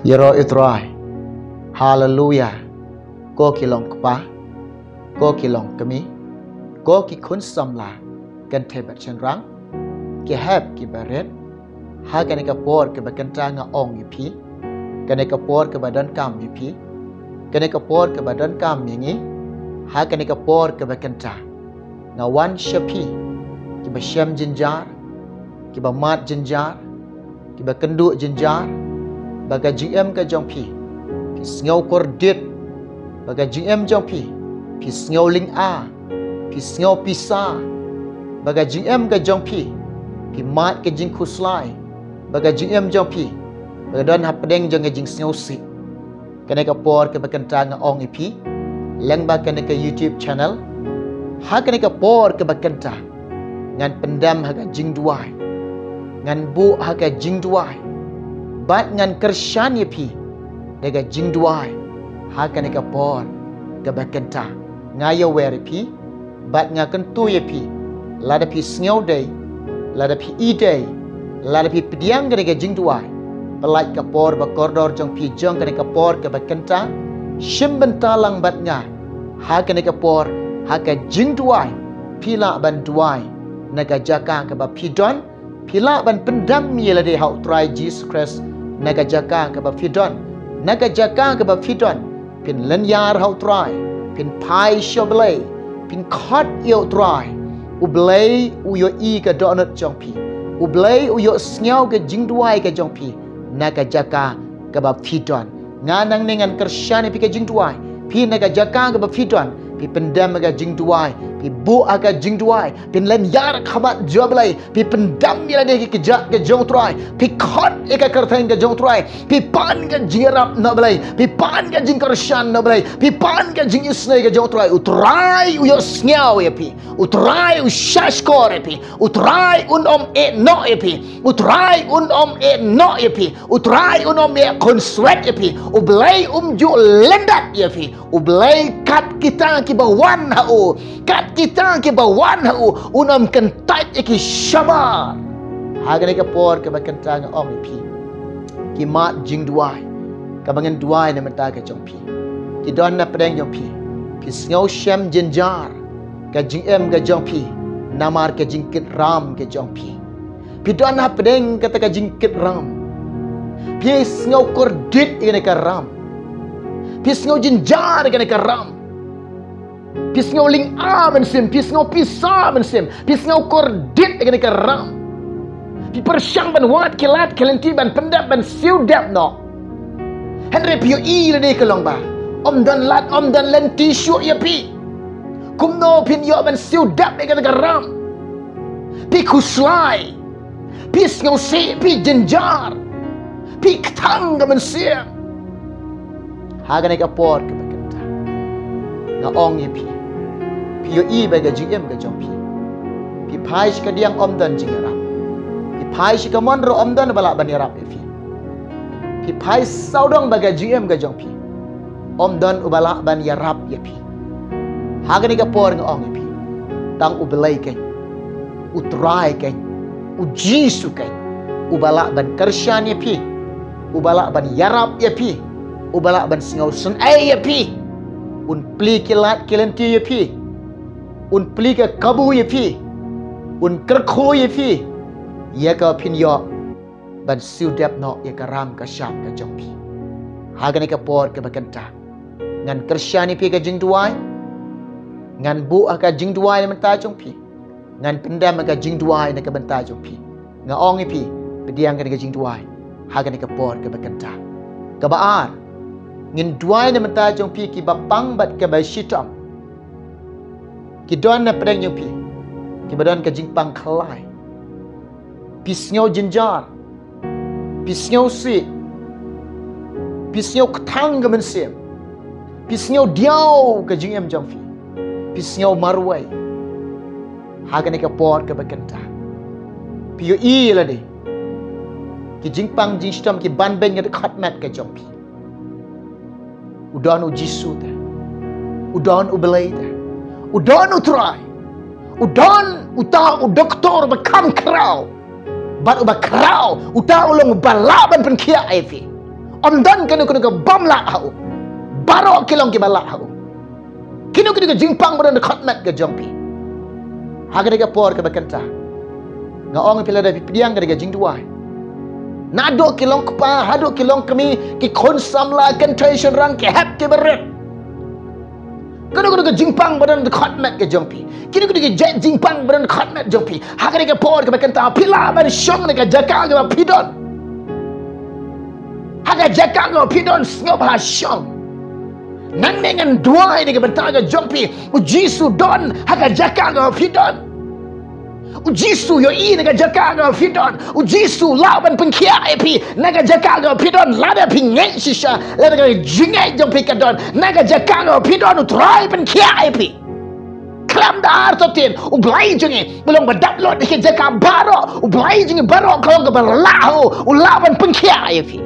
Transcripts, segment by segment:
Yero itrai. Hallelujah. Ko kilong kpa. Ko kilong kami. Ko ki kun samla. Kan tebat cenrang. Ki heb ki baret. Ha kan kapor ke bakanta nga ong yipi. Kan kapor ke badan kam yipi. Kan kapor ke badan kam yangi. Ha kan kapor ke bakanta. Nga wan shapi. Ki ba syam jinjar. Ki ba mat jinjar. Ki ba kenduk jinjar. Baga GM ka jong pi sngau kordit baga GM jong pi sngau ling a sngau pisa baga GM ka jong pi mat ka jing khuslai baga GM jong pi baga don hapdeng jong ka jing sngau si kana ka por ka bakanta nga ong ipi lang ba kana ka YouTube channel ha kana ka por ka bakanta ngan pendam ha ka jing duai ngan bu ha ka jing duai bat ngan kersyan ye pi daga jing duai ha kan ka por ka bakenta ngaya wer pi bat nga kentu ye pi lada pi sngau dei lada pi i dei lada pi pediang daga jing duai pelai ka por ba koridor jong pi jong kan ka por ka bakenta shim bentalang bat nga ha kan ka por ha ka jing duai pila ban duai naga jaka ka ba pi don pila ban pendam mi la de hau try Jesus Christ naga jaka ke ba fidon naga jaka ke ba fidon pin lenyar hau try pin pai shoblay pin khot yo try ublay uyo i ke donut jong pi ublay uyo sngau ke jingduai ke jong pi naga jaka ke ba fidon nganang dengan kersyan pi ke jingduai pi naga jaka ke ba fidon pi pendam ke jingduai pi bu aga jingduai pin lenyar khabat joblay pi pendam mila de ke jak ke jong try pi khot eka kerthain ke jong try pi pan ke jirap na blay pi pan ke jing kersyan na blay pi pan ke jing isnai ke jong try utrai uyo sngau ye pi utrai u shashkor ye pi utrai un e no ye pi utrai un e no ye pi utrai un e konswet ye pi ublay ju lendat ye pi ublay kat kita ki bawan hau kat kita ke bawan hu unam kentait iki syabar hagane ke por ke bakanta nga ong pi ki mat jing duai ka bangen duai na mata ke jong pi ki don na pedeng jong pi sngau syam jinjar ka jing em ke jong pi namar ke jingkit ram ke jong pi don na pedeng kata ka jingkit ram pi sngau kordit ikane ka ram pi sngau jinjar ikane ka ram pisngau ling a mensim pisngau pisa mensim pisngau kordit dengan keram pi persyang ban wat kilat kelenti ban pendap ban siu dap no henry pio i le de kelong ba om dan lat om dan lenti syu ya pi kumno pin yo ban siu dap dengan keram pi kuslai pisngau se pi jenjar pi ktang ga mensim hagane ka por ke nga ong ye pi yo i ba ga GM ga jong pi pai ka diang om dan jing rap pi pai ka mon ro om dan bala ban rap pi pai saudong ba ga GM ga jong pi om dan ubala ban ya rap ye pi ha ga ni ga por nga ong ye pi tang ubelai kai utrai kai uji su kai ubala ban kersyan ye pi ubala ban yarap ye pi ubala ban sngau sun ai ye pi un pli kilat kelenti ye pi un pli ka kabu ye pi un kerkho ye pi ye ka pin yo ban siu dep no ye ka ram ka syap ka jong pi ha ga ni ka por ka bakanta ngan kersyan pi ka jing duai ngan bu ka jing duai menta jong pi ngan pendam ka jing duai na ka benta jong pi nga ong pi pediang ka jing duai ha ga ni ka por ka bakanta ka baar ngin duai na mata jong pi ki bapang bat ke bai shitam ki don na pedang jong pi ki badan ka jingpang khalai pisngau jinjar pisngau si pisngau ktang ga mensem pisngau diau ka jingem jong pi pisngau marwai hagane ka por ka bakanta pi yo i la de ki jingpang jingshtam ki ban ben ga khatmat ka jong pi udan ujisu ta udan ubelai ta udan utrai udan uta doktor bekam kerau bat uba kerau uta ulung balaban pen kia evi dan kanu bam la hau. Barok kilong ki bala hau. Kinu jingpang badan khotmat ke jompi. Haga dega por ke bakanta. Ngaong pila da pidiang ke dega jing duai. Nado kilong kepa, hado kilong kami ki konsam la contention rang ke hap ke beret. Kanu jingpang badan khotmat ke jompi. Kinu jet jingpang badan khotmat jompi. Haga dega por ke bakanta pila ban syong dega jakal ke pidon. Haga jakal ke pidon sngob ha syong. Nang dengan dua ini kebentaga jompi ujisu don haga jakaga fidon ujisu yo ini naga jakaga fidon ujisu laban pengkia epi naga jakaga fidon lada pingeng sisa lada jingai jompi kadon naga jakaga fidon utrai pengkia epi klam da artotin ublai jengi belum berdapload ke jaka baro ublai jengi baro kalau ke berlahu ulaban pengkia epi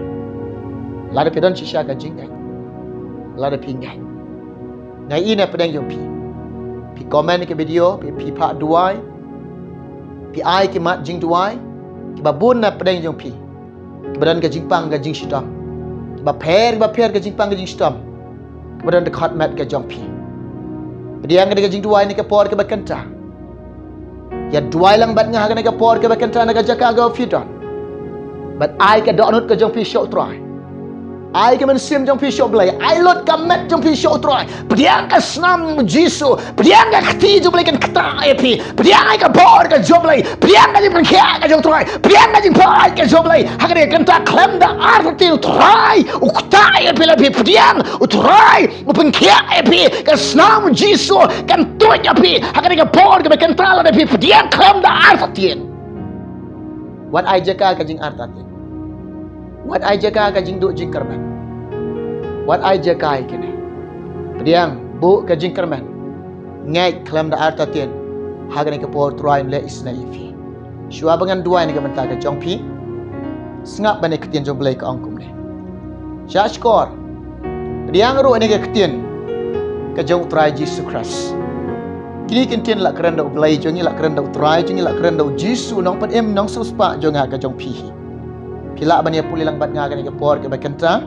lada fidon sisa ga jingai lada pingai. Ngai ini pedang jompi. Pi komen ke video, pi pak duai. Pi ai ke mat jing duai. Ki babun na pedang jompi. Ki badan ke jingpang ke jing stam. Ki ba per ke jingpang ke jing stam. Ki badan dekat mat ke jompi. Pedang ke jing duai ni ke por ke bakanta. Ya duai lang bat ngah ke por ke bakanta na ke jaka ke fidon. Bat ai ke donut ke jompi syok try. Ai ke mensim jong pi syok belai. Ai lot kamet jong pi syok troy. Pediang ke senam jisu. Pediang ke keti jong belai kan keta epi. Pediang ai ke bor ke jong belai. Pediang ke jong kia ke jong troy. Pediang ke jong pai ke jong belai. Hakare kenta klem da arti troy. Ukta epi lepi pediang. Utroy. Upeng kia epi. Ke senam jisu. Kan tuj epi. Hakare ke bor ke kenta lepi pediang klem da arti. Wat ai jaka ke jing arti. Wat ai jaga ka jing duk jing kerman. Wat ai jaga kene. Pediang bu ka jing kerman. Ngai klam da arta tien. Haga ni ka por troin le isna ifi. Shua bangan dua ni ka menta ka jongpi. Sngap bane ketien jong blai ka angkum ni. Sya skor. Pediang ru ni ka ketien ka jong trai Jesus Christ. Kini kentien la keren da blai jongi la keren da trai jongi la keren da Jesus nong pan em nong suspa jonga ka jong pihi. Pila bani puli lang bat nga ke por ke bakenta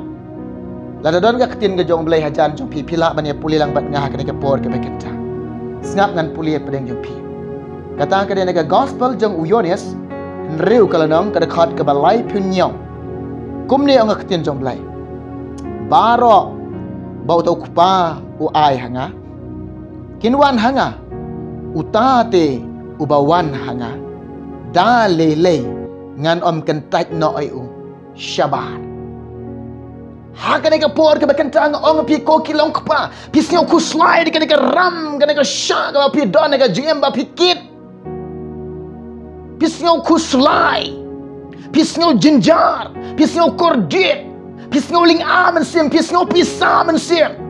la don ga ketin ga jong belai hajan jong pi pila bani puli lang bat nga ke por ke bakenta snap ngan puli pedeng jong pi kata ke ne ga gospel jong uyones nriu kalanong ka dekat ke balai punyong kumni ang ketin jong belai baro bau tau kupa u ai hanga kinwan hanga utate ubawan hanga da lele ngan om kentaj no ai syabat ha kana ka por ka bakantang ong pi ko kilong kpa pi sio ku slide kana ka ram kana ka sha ka pi don ka jem ba pi kit pi sio ku slide pi sio jinjar pi sio kordit pi sio ling amen sim pi sio pisamen sim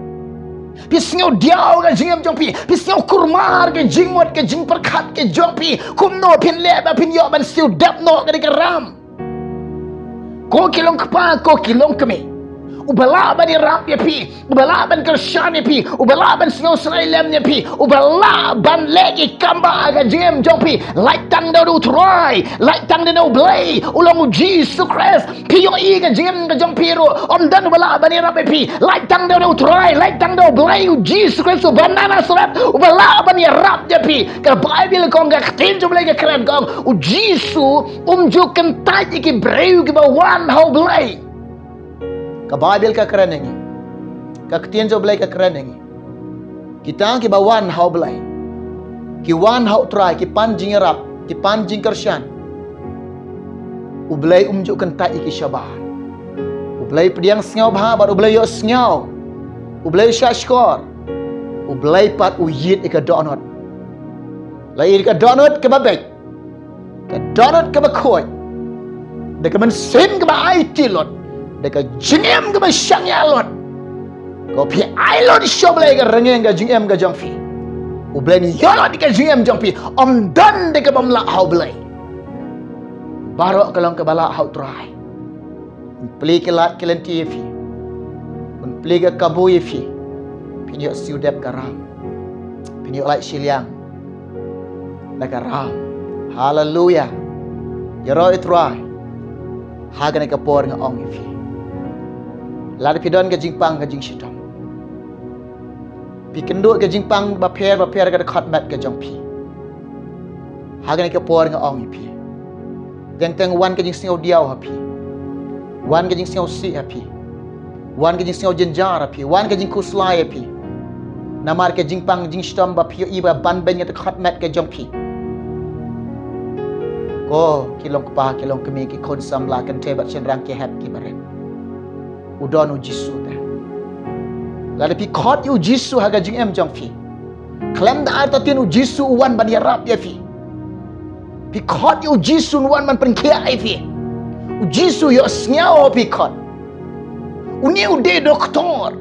pi sio diao ka jem jong pi sio kurmar ka jingwat ka jing perkhat ka jong pi kum no pin le ba pin yo ban sio dap no ka ram ko kilong kpa ko kilong kami ubala ban ram ya pi ubala ban kershan ya pi ubala ban sio serai lem ya pi ubala ban legi kamba ka jem jong pi like tang do try like tang do blay ulang Jesus Christ pi yo i ka jem ka jong pi ro om dan ubala ban ram ya pi like tang do try like tang do blay Jesus Christ banana slap ubala ban ram ya pi ka Bible kong ka tin jom blay ka kran kong Jesus ju kentaj ki breu ki ba wan how blay ka Bible ka keren nengi ka ketien jo blai ka keren nengi kita ki bawan hau blai ki wan hau try ki panjing rap ki panjing kershan ublai umju kentai ki syabar ublai pediang sngau bha bar ublai yo sngau ublai syashkor ublai pat uyit ka donot lai ka donot ke babek ka donot ke bakhoi de ka men sim ke ba ai tilot dekat jengem ke masyang yalot ko pi ailot shoblay ke rengeng ke jengem ke jongfi ublay ni yalot ke jengem jongfi om dan de ke bamla hau blay barok kalong ke bala hau try pli ke lat kelenti fi un pli ke kabu fi pinyo siudep karam pinyo lait siliang na karam hallelujah yaro itry hagan ke por nga ong fi Lada pi don ke jingpang ke jing shitom. Pi kenduk ke jingpang ba pher ke khot mat ke jong pi. Hagan ke por nga ong pi. Deng teng wan ke jing sing diao ha pi. Wan ke jing sing si ha pi. Wan ke jing sing jenjar ha pi. Wan ke jing kuslai ha pi. Namar ke jingpang jing shitom ba pi i ba ban ben ke khot mat ke jong pi. Ko kilong kpa kilong kemi ki kon samla kan te bat chen rang ke hap ki baren. Udon u Jisu ta. Lada pi khot u Jisu haga jing em jong pi. Klem da ta tin u Jisu wan ban ya rap ya pi. Pi khot u Jisu wan man pen kia ai pi. U Jisu yo snyao pi khot. U ni u de doktor.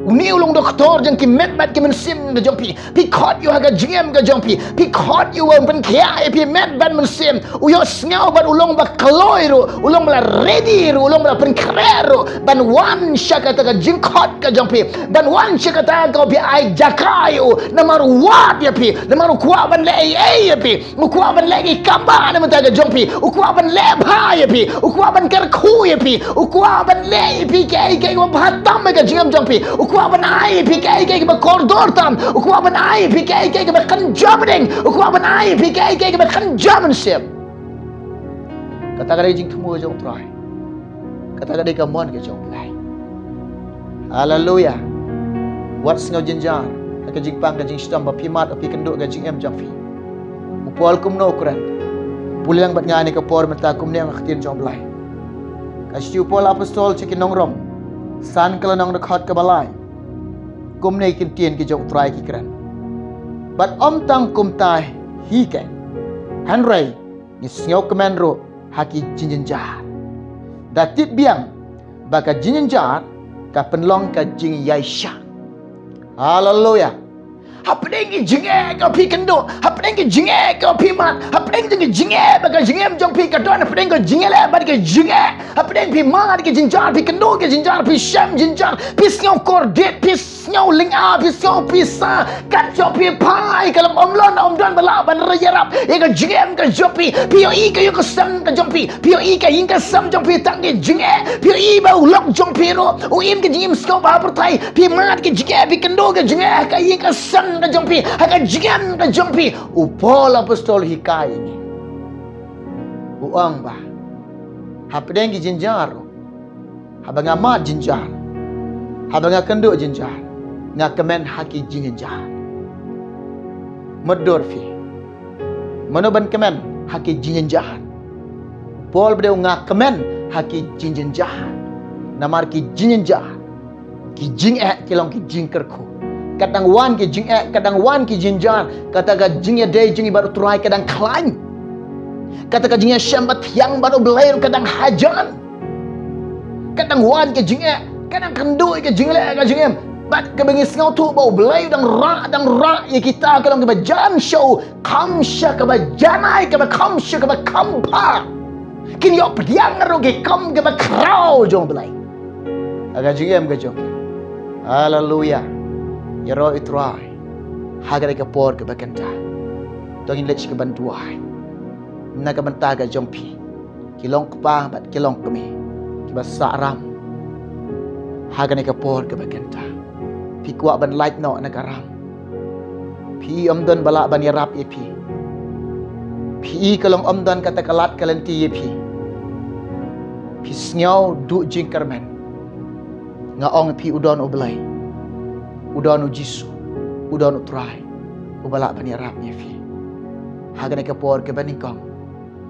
Uni ulung doktor jang ki met ki mensim ke jong pi. Pi khot yu haga jingem ke jong pi. Pi khot yu wang pen kia pi met ban mensim. U yo sngau ban ulung ba kaloi ru. Ulung bala ready ru. Ulung bala pen krer ru. Ban wan syaka ta jing khot ke jong pi. Ban wan syaka ta ko pi ai jakai u. Namar wat ya pi. Namar kuat ban le ai ya pi. U kuat ban le ki kamba na mata ke jong pi. U kuat ban le bha ya pi. U kuat ban ker khu ya pi. U kuat ban le pi ke wa bhatam ke jingem jong pi. Ukuah benai PKK ke berkoridor tam. Ukuah benai PKK ke berkenjabing. Ukuah benai PKK ke berkenjaman siap. Kata kadai jing temu jong try. Kata kadai kamon ke jong play. Haleluya. Wat singau jenjar. Ke jing pang ke jing stam bapimat api kenduk ke jing em jong fi. Upol kumno ukuran. Pulang bat ngani ke por menta kumne ang khtin jong play. Kasih upol apostol cekin nongrom. San kelenong dekat ke balai. Kum nei kin tien ki jong try ki kran. But tang kum tai hi ke. Hanrei ni sngau kemen ro haki jinjenjar. Da tip biang baka jinjenjar ka penlong ka jing yaisha. Haleluya. Hapdeng ki jinge ka pi kendo. Hapdeng ki jinge ka pi mat. Hapdeng ki jinge baka jingem jong pi ka don. Hapdeng ka jinge le bad ki jinge. Hapdeng pi mat ki jinjar pi kendo ki jinjar pi sham jinjar pi sngau kordet pi sngau linga pi sngau pi sa kat jo pi pai kalam omlon omdon bala ban rayarap e ka jingem ka jopi pi i ka yo ka sam ka jompi pi i ka ing ka sam jong pi tang ki jinge pi i ba ulok jong pi ro u im ki jingem sngau ba pertai pi mat ki jinge pi kendo ka jinge ka ing ka sam ka jompi ka jingem ka jompi upol apostol hikai ni uang ba hapdeng ki jinjar habang amat jinjar habang kenduk jinjar ngakemen haki jinjar medor fi manoban kemen haki jinjar pol bdeu ngakemen haki jinjar namar ki jinjar ki jing kilong ki jing kerku kadang wan ki jing kadang wan ki jinjar kataga jing day jing baru turai kadang klaim kataga jing syambat yang baru belair kadang hajan kadang wan ke jing kadang kendui ke jing le ke jing bat ke bengis ngau tu bau belair dang ra ya kita kalau ke bajan show kamsha ke bajanai ke kamsha ke kampa kini yo pediang ro ke kam ke krau jong belai aga jing ke jong haleluya ya ro itrai haga ke por ke bakanta tongin lech ke bantuai na ke bentaga jong pi kilong kpa bat kilong kemi basaram hagan ke por ke bagenta pi kuat ban light no na karam pi omdon bala ban yarap ye pi kalong omdon kata kalat kalenti ye pi sngau du jing karmen ngaong pi udon oblai udon Jisu udon utrai ubala ban yarap ye hagan ke por ke banikong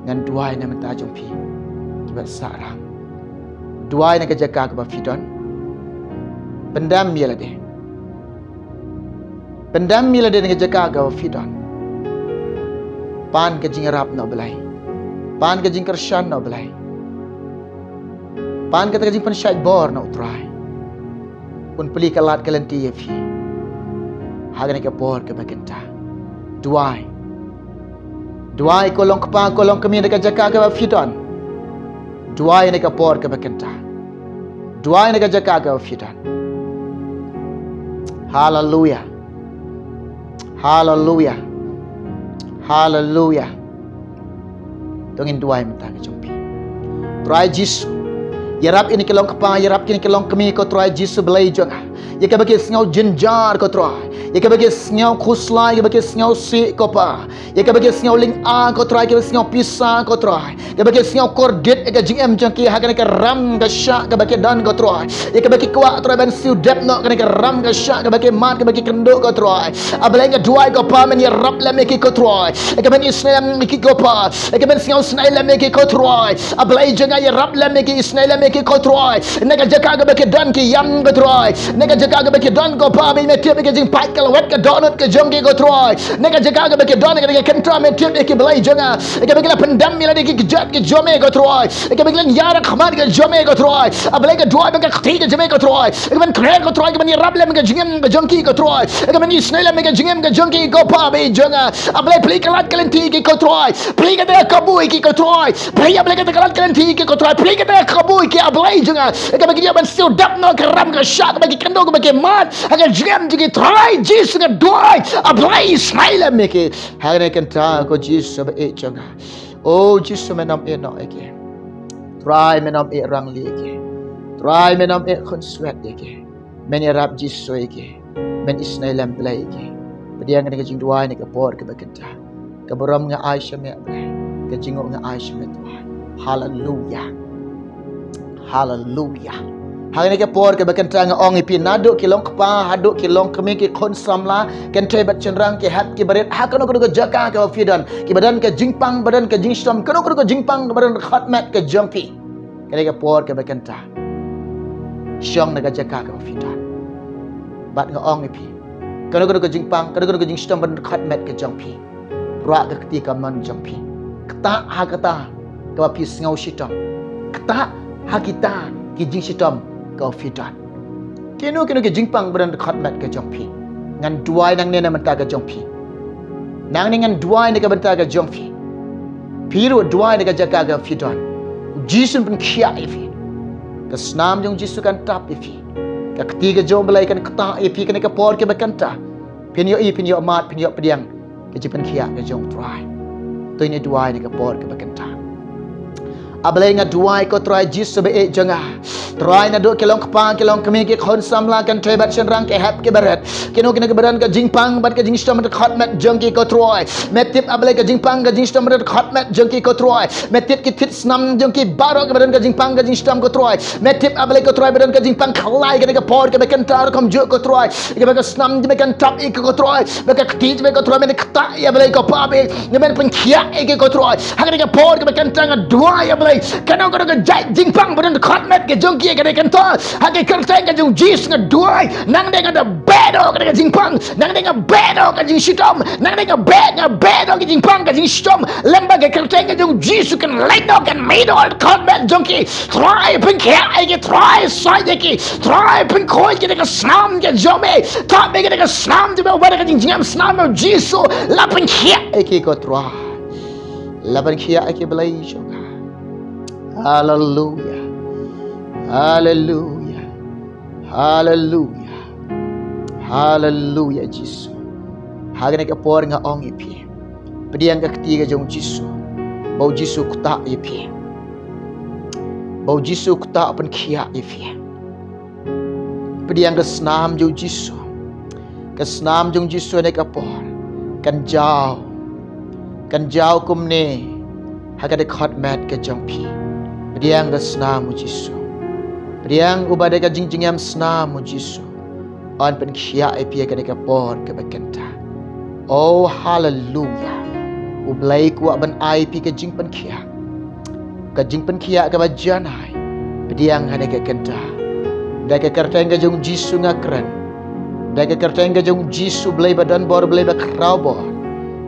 ngan duai na menta jong pi basaram duai nak jaga ke bafidon pendam milade nak jaga ke bafidon pan ke jingrap no belai pan ke jing kershan no belai pan ke jing pen syait bor no utrai pun peli kalat kalenti yefi hagan ke por ke bakenta duai kolong kepa kolong kemi nak jaga ke bafidon duai nak por ke bakenta duai nak jaga ke fitan haleluya haleluya haleluya tongin duai menta ke jompi try Jisu Ya Rab ini kelong kepa, ya Rab ini kelong kami ko try Jisu belai jonga. Ya ka bagi sngau jenjar ko try. Ya ka bagi sngau khusla, ya bagi sngau si ko pa. Ya ka bagi sngau ling a ko try, ka bagi sngau pisa ko try. Ya bagi sngau kordit ka jingem jangki ha ka ram ka sya ka bagi dan ko try. Ya ka bagi kwa try ban siu dep no ka ram ka sya ka bagi mat ka bagi kendo ko try. Abalai ka duai ko pa men ya Rab la meki ko try. Ya ka bagi islam meki ko pa. Ya ka bagi sngau snai la meki ko try. Abalai jonga ya Rab la meki isnai la meki ko try. Nega jaka ka bagi dan ki yam ko try. Nega jaka ka bagi dan ko pa me tiap ke jing pai ka wet ka donut ke jong ki ko try. Nega jaka ka bagi don ka kentra me tiap ke belai jonga. Ka bagi la pendam mi la ki jat ke jome ko try. Ka bagi lan yara khamad ke jome ko try. Abalai ka duai ka khti ke jome ko try. Ka ban kre ko try ka ban Rab la meki jingem ka jong ki ko try. Ka ban isnai la meki jingem ka jong ki ko pa me jonga. Abalai pli ka lat kalenti ki ko try. Pli ka da kabui ki ko try. Pli abalai ka lat kalenti ki ko try. Pli ka da kabui ki abalai jonga. Ka bagi dia ban siu dap no ka ram ka syak bagi kendo ka bagi mat. Agar jam jigi try Jisu ka duai. Abalai isnai la meki. Hagane kan ta ko Jisu ba e jonga. Oh Jisu menam e no eke. Try menam e rang li eke. Try menam e khon sweat eke. Men ya Rab Jisu eke. Men isnai lam belai eke. Pediang ka jing duai ni ka por ka bakenta. Ka boram nga Aisha me belai. Ka jingo nga Aisha me duai. Hallelujah. Hallelujah. Hari ni ke por ke bakenta nga ong ipi naduk kilong kepa haduk kilong kemi ki kon samla ken tebat cenrang ke hat ki baret ha kono kono jaka ke fidan ki badan ke jingpang badan ke jingstom kono kono jingpang badan khatmat ke jongpi kene ke por ke bakenta syong naga jaka ke fidan bat nga ong ipi kono kono jingpang kono kono jingstom badan khatmat ke jongpi ra ke ketika man jongpi kata ha kata ke pi ngau sitom kata ha kita ki jing sitom kau fidan. Kino ke jingpang badan dekat mat ke jongpi. Ngan duai nang nena mentah ke jongpi. Nang ni ngan duai ni ke mentah ke jongpi. Piru duai ni ke jaga ke fidan. Jisun pun kia ifi. Ke senam jong jisu kan tap ifi. Ke ketiga jom belai kan ketah ifi kan ke por ke bekanta. Pinyo pinyo mat pinyo pediang. Ke jipan kia ke jong try. Tu ini duai ni ke por ke bekanta. Abalai nga duai ko try Jisu be e jonga. Try na do kilong kepang kilong kemi ki khon samla kan tebat cenrang ke hap ke barat. Kino kena ke badan ke jingpang bat ke jingstom mat khatmat jongki ko try. Metip abalai ke jingpang ke jingstom mat khatmat jongki ko try. Metip ki tit snam jongki baro ke badan ke jingpang ke jingstom ko try. Metip abalai ko try badan ke jingpang khalai ke por ke bekentar kom juk ko try. Ke baka snam je bekan tap ik ko try. Baka kti je ko try men kta ya abalai ko pa be ne men pen khia ik ko try. Hagane ke por ke bekentar nga duai abalai Kano kano ke jingpang badan khatmat ke jongki ke kantor hake kerteng ke jong jis nga duai nang de nga bedo ke jingpang nang de nga bedo ke jing sitom nang de nga bedo ke jingpang ke jing sitom lemba ke kerteng ke jong jis kan leino kan medo khatmat jongki try pin ke try sai ke try pin koi ke snam ke jome tak be ke snam de ba ke jing snam jisu lapin ke ko try lapin ke belai shoga. Hallelujah. Hallelujah. Hallelujah. Hallelujah Jisu. Hagane ke por nga ong ipi. Pediang ke ketiga jong Jisu. Bau Jisu kuta ipi. Bau Jisu kuta pen kia ipi. Pediang ke senam jong Jisu. Ke senam jong Jisu ne ke por. Kan jauh kumne. Hagade khatmat ke jong pi. Pediang ke senamu Jisu. Pediang ubade ke jingjingam senamu Jisu. On pen kia ipi ke deka por ke bekenta. Oh hallelujah. Ublai ku aban ipi ke jing pen kia. Ke jing pen kia ke bajanai. Pediang hade ke kenta. Deka kerteng ke jong Jisu ngakren. Deka kerteng ke jong Jisu blai badan bor blai bakrau bor.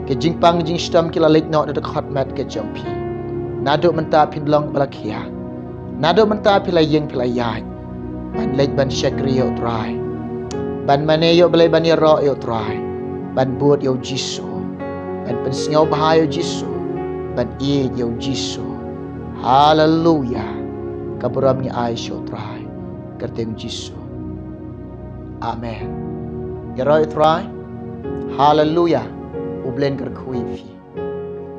Ke jingpang jing stam kila lek no de khatmat ke jongpi. Nado menta pindlong balakia. Nado menta pila yeng pila yai. Ban lej ban syakri yo try. Ban mane yo belai ban yaro yo try. Ban buat yo Jisu. Ban pensingau bahaya Jisu. Ban ied yo Jisu. Hallelujah. Kaburam ni Aisha try. Kerteng Jisu. Amen. Yaro yo try. Hallelujah. Ublen kerkui fi.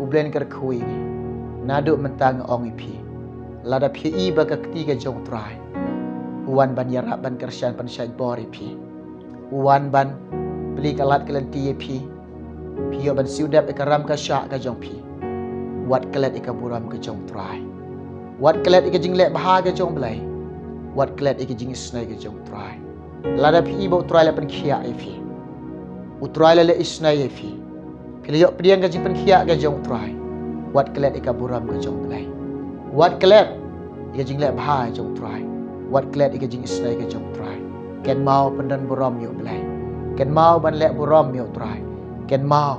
Ublen kerkui ni. Naduk mentang ong ipi. lada phi I ba ka kti ka jong trai wan ban yara ban kersyan pan syai bori phi wan ban beli kalat kelanti phi phi ban siudap ikaram ka sya ka jong phi wat kelet ika buram ka jong trai wat kelet ika jingle baha ka jong belai wat kelet ika jing isnai ka jong trai lada phi bo trai la pan khia ai phi utrai la le isnai ai phi Kiliok pediang ka jing pan khia ka jong trai wat kelet ika buram ka jong belai wat kelet ika jing le baha ka jong trai wat kelet ika jing isnai ka jong trai ken mau pandan buram yo belai ken mau ban le buram yo trai ken mau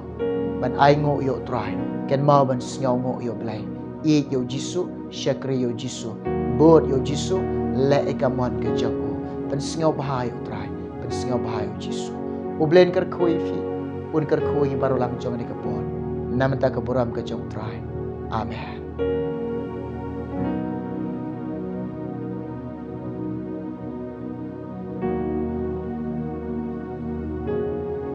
ban ai ngo yo trai ken mau ban sngau ngo yo belai I yo jisu syakri yo jisu bot yo jisu le ika mon ka jong pan sngau baha yo trai pan sngau baha yo jisu ublen kar khoi fi un kar khoi baru lang jong ni ka pon namta ka buram ka jong trai amen